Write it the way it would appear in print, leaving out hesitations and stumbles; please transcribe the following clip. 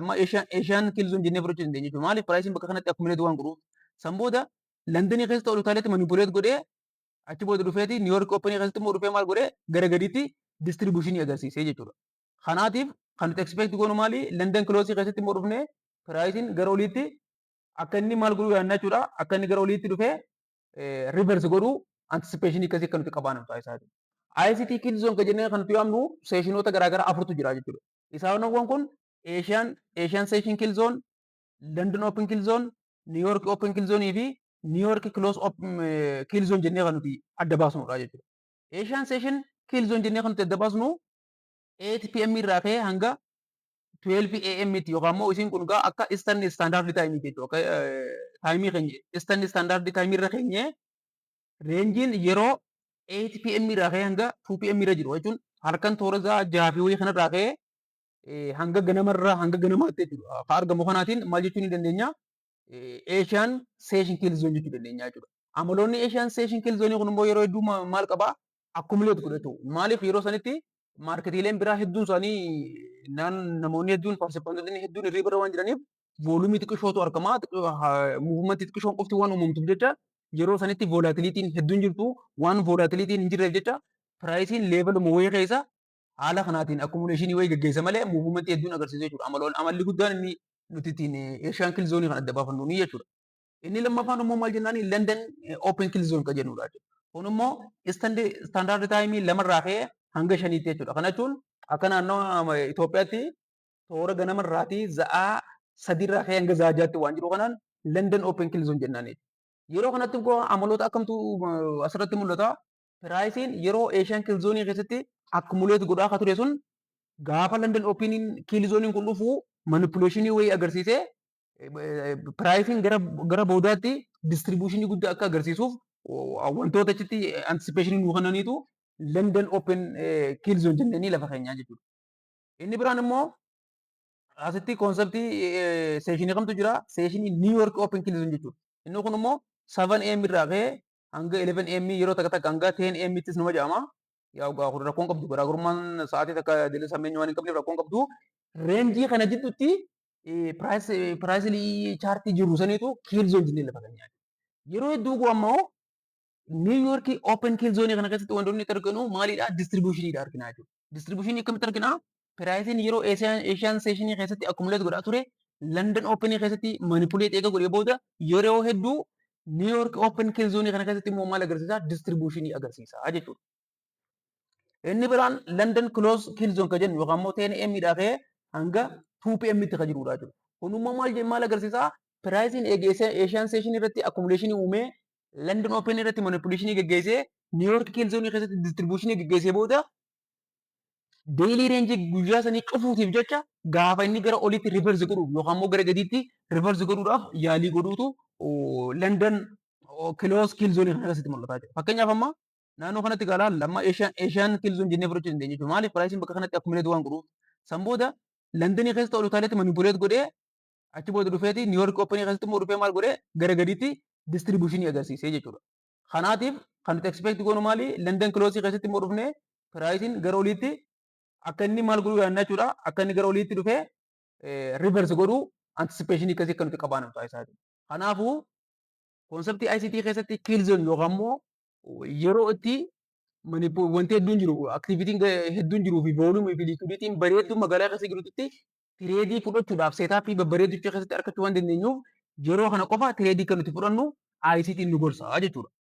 Amma Eeshaan kiilzoon jennee fudhachuu dandeenya jechuudha. Maaliif piraayisiin bakka kanatti akkumuleet waan godhuuf. San booda Londonii keessatti ol utaaleetti manipuleet godhee achi booda dhufeeti Niiwoork Ooppenii keessatti immoo dhufee maal godhee gara gadiitti distribuushinii agarsiisee jechuudha. Kanaatiif kan nuti expect goonu maali? London kiloosii keessatti immoo dhufnee piraayisiin gara oliitti akka inni maal godhuu yaadna jechuudha. Akka inni gara oliitti dhufee reverse godhuu anticipation akkasii akka nuti qabaannu taasisaati. ICT kiilzoon kan jennee kan nuti yaamnu seeshinoota garaagaraa afurtu jira jechuudha. Isaanowwan kun Asian Session Kill Zone, London Open Kill Zone, New York Open Kill Zone fi New York Close Kill Zone jennee kan nuti adda baasnudha jechuudha. Asian Session Kill Zone jennee kan nuti adda baasnu 8 PM irraa ka'ee hanga 12 AM tti yookaan immoo isin kun akka Eastern Standard Time jechuudha. Akka taayimii keenya Eastern Standard Time irra keenyee reenjiin yeroo 8 PM irraa ka'ee hanga 2 PM irra jiru jechuun halkan toora 6 fi wayii kanarraa ka'ee hanga ganamarraa hanga ganamaatti jechuudha. Akka argamu kanaatiin maal jechuu ni dandeenya? Asian Session Kill Zone jechuu dandeenya jechuudha. Amaloonni Asian Session Kill Zone kun immoo yeroo hedduu maal qabaa? Akkumuleet godhatu. Maaliif yeroo sanitti maarketiileen biraa hedduun isaanii namoonni hedduun paarsipaantoonni hedduun hirrii bira waan jiraniif voolumii xiqqishootu argamaa. Muuvumentii xiqqishoon qofti waan uumamtuuf jecha yeroo sanitti voolaatiliitiin hedduun jirtu waan voolaatiliitiin hin jirreef jecha piraayisiin leevaluma wayii keessa haala kanaatiin akkumuleeshinii wayii gaggeessa malee muuvumentii hedduun agarsiisu jechuudha. Amalli guddaan inni nuti ittiin Asian Kill Zone kan adda baafannu ni jechuudha. Inni lammaffaan immoo maal jennaan London Open Kill Zone kan jennudha jechuudha. Kun immoo Standard Time lamarraa ka'ee hanga shaniitti jechuudha. Kana jechuun akka naannoo Itoophiyaatti toora ganamarraatii za'aa sadiirraa ka'ee hanga za'aa jaatti waan jiru kanaan London Open Kill Zone jennaan. Yeroo kanatti immoo amaloota akkamtu asirratti mul'ata? Piraayisiin yeroo Asian Kill Zone keessatti akkumuleet godhaa akka ture sun gaafa London Open Kill Zone kun dhufu manipuleeshinii wayii agarsiisee piraayisiin gara boodaatti distribuushinii guddaa akka agarsiisuuf wantoota achitti anticipation nuu kennaniitu London Open Kill Zone jennanii lafa keenyaa jechuudha. Inni biraan immoo asitti koonseptii seeshinii kamtu jira? Seeshinii New York Open Kill Zone jechuudha. Inni kun immoo 7 AM irraa ka'ee hanga 11 AM yeroo takka takka hanga 10 AM ttis nama jedhama. Yaa rakkoon qabdu garaagarummaan sa'aatii takka dila sammeenya waan hin qabneef rakkoon qabdu. Reenjii kana jidduutti piraayisii chaartii jiru saniitu Kill Zone jennee lafa keenyaa. Yeroo hedduu ammoo New York Open Kill Zone kana keessatti wantoonni nuti arginu maalidha? Distribuushiniidha arginaa jechuudha. Distribuushinii akkamitti arginaa? Piraayisiin yeroo Asian Session keessatti akkumuleet godhaa ture London Open keessatti manipuleet eega godhee booda yeroo hedduu New York Open Kill Zone kana keessatti immoo maal agarsiisa? Distribuushinii agarsiisa jechuudha. Inni biraan London Close Kill Zone kan jennu yookaan immoo 10 AM dhaa ka'ee hanga 2 PM tti kan jirudha jechuudha. Kun immoo maal agarsiisa? Piraayisiin eegeessee Asian Session irratti akkumuleeshinii uumee London Open irratti manipuleeshinii gaggeessee New York Kill Zone keessatti distribuushinii gaggeessee booda deelii reenjii guyyaa sanii cufuutiif jecha gaafa inni gara oliitti reverse godhu yookaan immoo gara gadiitti reverse godhuudhaaf yaalii godhuutu London Close Kill Zone kana keessatti mul'ataa jira. Fakkeenyaaf amma naannoo kanatti gaalaa lamma Asian Kill Zone jennee fudhachuu dandeenya jechuudha. Maaliif piraayisiin bakka kanatti akkumuleet waan godhuuf. San booda Londonii keessatti ol utaaleetti manipuleet godhee achi booda dhufeeti New York Open keessatti immoo dhufee maal godhee gara gadiitti distribuushinii agarsiisee jechuudha. Kanaatiif kan nuti expect goonu maali? London Close keessatti immoo dhufnee piraayisiin gara oliitti akka inni maal godhuu yaadna jechuudha. Akka inni gara oliitti dhufee reverse godhuu anticipation akkasii akka nuti qabaannu taasisaa. Kanaafuu koonseptii ICT keessatti Kill Zone yookaan immoo yeroo itti wanti hedduun jiru aktivitiin hedduun jiruu fi voolumii fi liquiditiin bareedduu magaalaa keessa jirutti tireedii fudhachuudhaaf seetaappii babbareedduu keessatti argachuu waan dandeenyuuf yeroo kana qofa tireedii kan nuti fudhannu ICT nu gorsa jechuudha.